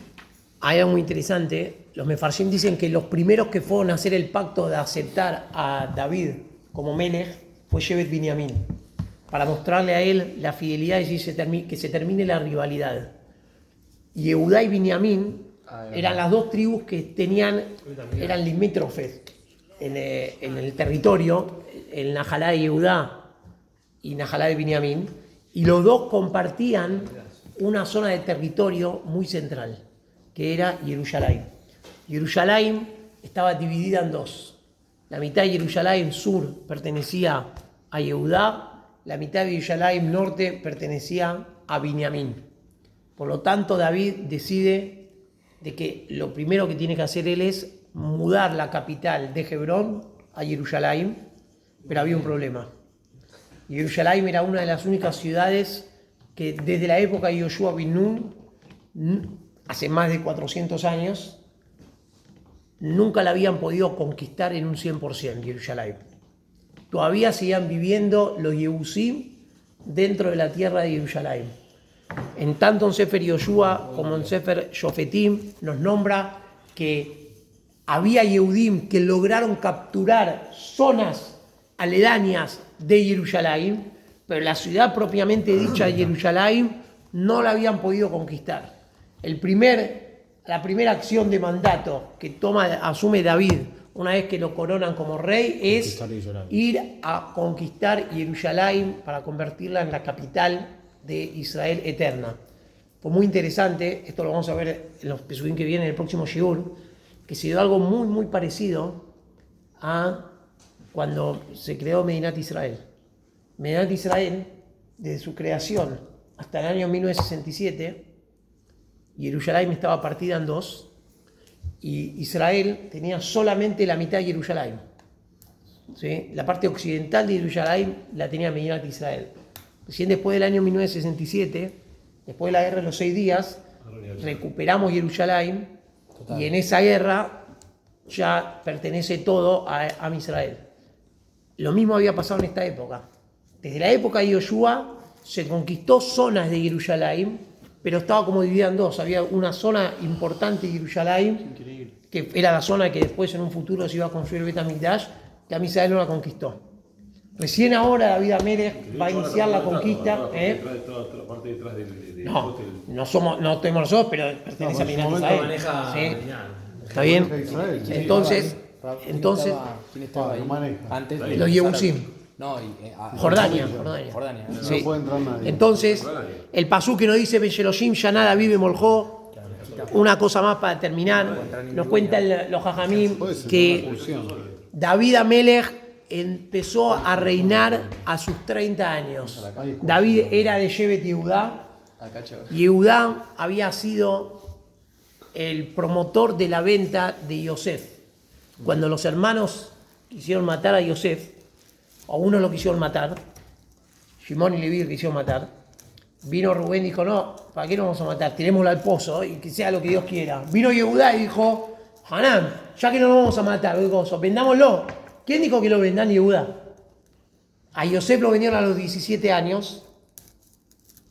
algo muy interesante. Los mefarshim dicen que los primeros que fueron a hacer el pacto de aceptar a David como Melech fue Shevet Binyamin, para mostrarle a él la fidelidad y que se termine la rivalidad. Yehudá y Binyamin eran las dos tribus que eran limítrofes en el territorio, el Najalá de Yehudá y Najalá de Binyamin, y los dos compartían una zona de territorio muy central, que era Jerusalén. Jerusalén estaba dividida en dos. La mitad de Jerusalén sur pertenecía a Yehudá, la mitad de Jerusalén norte pertenecía a Binyamin. Por lo tanto, David decide de que lo primero que tiene que hacer él es mudar la capital de Hebrón a Jerusalén, pero había un problema. Jerusalén era una de las únicas ciudades que desde la época de Yoshua bin Nun, hace más de 400 años, nunca la habían podido conquistar en un 100% Jerusalén. Todavía seguían viviendo los Yebusim dentro de la tierra de Jerusalén. En tanto en Sefer Yoshua como en Sefer Shofetim nos nombra que había Yehudim que lograron capturar zonas aledañas de Jerusalén, pero la ciudad propiamente dicha de Jerusalén no la habían podido conquistar. La primera acción de mandato que asume David una vez que lo coronan como rey es ir a conquistar Jerusalén para convertirla en la capital de Israel eterna. Fue muy interesante, esto lo vamos a ver en los pesudim que vienen en el próximo Shiur, que se dio algo muy muy parecido a cuando se creó Medinat Israel. Medinat Israel, desde su creación hasta el año 1967, Jerusalén estaba partida en dos y Israel tenía solamente la mitad de Jerusalén. ¿Sí? La parte occidental de Jerusalén la tenía Medinat Israel. Recién después del año 1967, después de la guerra de los 6 días, recuperamos Jerusalén y en esa guerra ya pertenece todo a Israel. Lo mismo había pasado en esta época. Desde la época de Yoshua se conquistó zonas de Jerusalén, pero estaba como dividida en dos. Había una zona importante de Jerusalén, que era la zona que después en un futuro se iba a construir Bet HaMikdash, que a Israel no la conquistó. Recién ahora David Amelech va a iniciar la conquista. No tenemos nosotros, pero pertenece a Medinat Israel. ¿Sí? ¿Está bien? Entonces ¿quién estaba ahí? Antes de los Yebusim. No, Jordania. No puede entrar nadie. Entonces, el pasú que nos dice Besheloshim Shana David Bemoljo, una cosa más para terminar, nos cuentan los Jajamim que David Amelech empezó a reinar a sus 30 años. David era de Shevet Yehudá. Yehudá había sido el promotor de la venta de Yosef. Cuando los hermanos quisieron matar a Yosef, o uno lo quisieron matar, Shimón y Leví quisieron matar, vino Rubén y dijo, no, ¿para qué nos vamos a matar? Tirémoslo al pozo y que sea lo que Dios quiera. Vino Yehudá y dijo, Hanán, ya que no nos vamos a matar, vendámoslo. ¿Quién dijo que lo vendan Yehudá? A Yosef lo vendieron a los 17 años,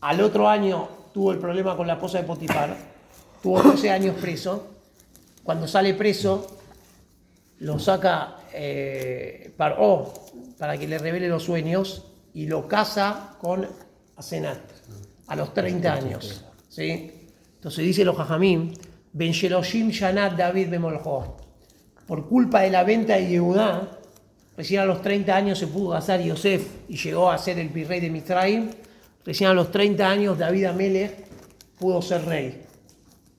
al otro año tuvo el problema con la esposa de Potifar, tuvo 12 años preso. Cuando sale preso, lo saca Paró para que le revele los sueños y lo casa con Asenat a los 30 años. ¿Sí? Entonces dice los Jajamim, Ben Sheloshim Shanat David Bemoljo. Por culpa de la venta de Yehudá, recién a los 30 años se pudo casar Yosef y llegó a ser el virrey de Mitzrayim. Recién a los 30 años David Amelech pudo ser rey.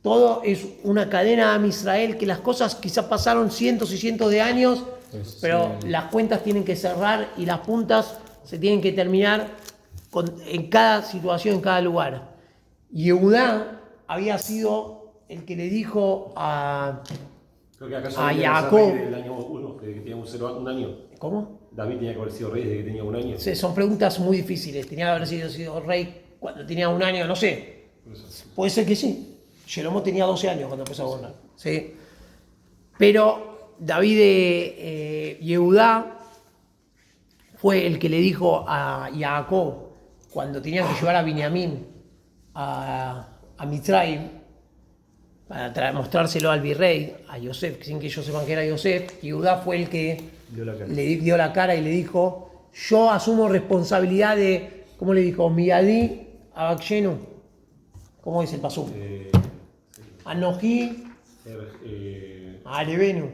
Todo es una cadena de Israel que las cosas quizás pasaron cientos y cientos de años, pero las cuentas tienen que cerrar y las puntas se tienen que terminar en cada situación, en cada lugar. Yehudá había sido el que le dijo a Creo que acaso a David Jacob. era rey del año 1, que tenía un año. ¿Cómo? David tenía que haber sido rey desde que tenía un año. Sí, son preguntas muy difíciles. Tenía que haber sido rey cuando tenía un año, no sé. Puede ser que sí. Jeromo tenía 12 años cuando empezó a gobernar. ¿Sí? Pero David de Yehudá fue el que le dijo a Jacob cuando tenían que llevar a Binyamin a Mitzrayim para mostrárselo al virrey, a Yosef, sin que ellos sepan que era Yosef. Yehudá fue el que le dio la cara y le dijo: yo asumo responsabilidad de, ¿cómo le dijo? Miyadí Abakshenu. ¿Cómo dice el pasú? Anojí Arevenu.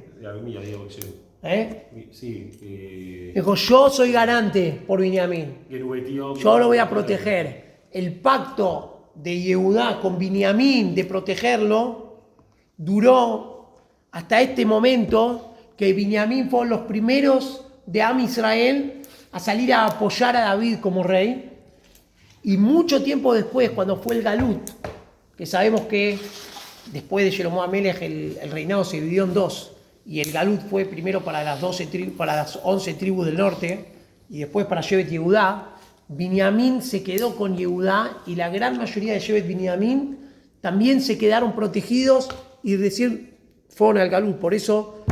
Dijo: yo soy garante por Binyamin. Yo lo voy a proteger. El pacto de Yehudá con Binyamin de protegerlo duró hasta este momento, que Binyamin fueron los primeros de Am Israel a salir a apoyar a David como rey. Y mucho tiempo después, cuando fue el Galut, que sabemos que después de Jeroboam Amelech el reinado se dividió en dos, y el Galut fue primero para las 11 tribus del norte y después para Shevet Yehudá. Binyamin se quedó con Yehudá y la gran mayoría de Shevet Binyamin también se quedaron protegidos y fueron al Galut. Por eso,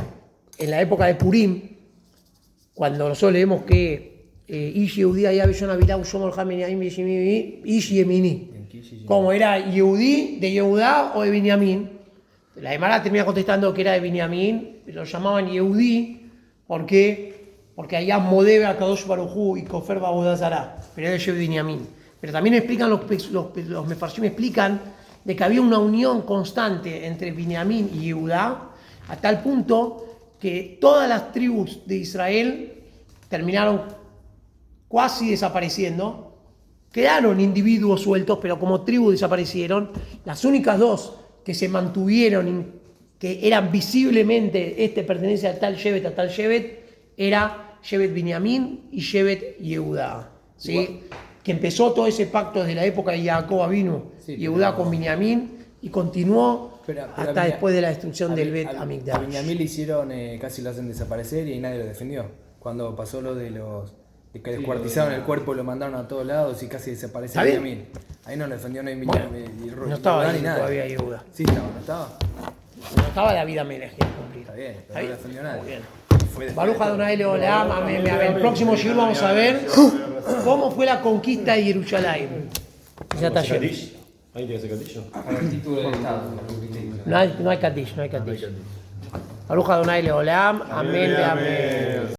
en la época de Purim, cuando nosotros leemos que Ish Yehudí Hayá Bellón Avilau Shomol Haminyaim Ish Yemini, como era Yehudí de Yehudá o de Binyamin. La Gemara termina contestando que era de Binyamin, pero lo llamaban Yehudí porque allá Modebe a Kadosh Baruj Hu y Kofer Babodazara, pero era de Binyamin. Pero también explican los mefarshim explican de que había una unión constante entre Binyamin y Yehudá, a tal punto que todas las tribus de Israel terminaron casi desapareciendo. Quedaron individuos sueltos, pero como tribus desaparecieron. Las únicas dos que se mantuvieron, que eran visiblemente, pertenece a tal Shevet, era Shevet Binyamin y Shevet Yehudá. ¿Sí? Que empezó todo ese pacto desde la época de Jacob Avinu, Yehudá con Binyamin, y continuó hasta después de la destrucción del Bet Hamikdash. A Binyamin le hicieron, casi lo hacen desaparecer y nadie lo defendió. Cuando pasó lo de que descuartizaron el cuerpo y lo mandaron a todos lados y casi desapareció Binyamin. Ahí no lo defendió ni Binyamin. No estaba ahí todavía Yehudá. Sí estaba, ¿no estaba? No estaba David Amelech. Está bien, pero no lo defendió nadie. Muy bien. Baruch Adonai Leolam, amén. El próximo shiur vamos a ver cómo fue la conquista de Jerusalén. Ya está lleno. Ahí tiene ese Kaddish. El título del Estado. No hay Kaddish. Baruch Adonai Leolam, amén.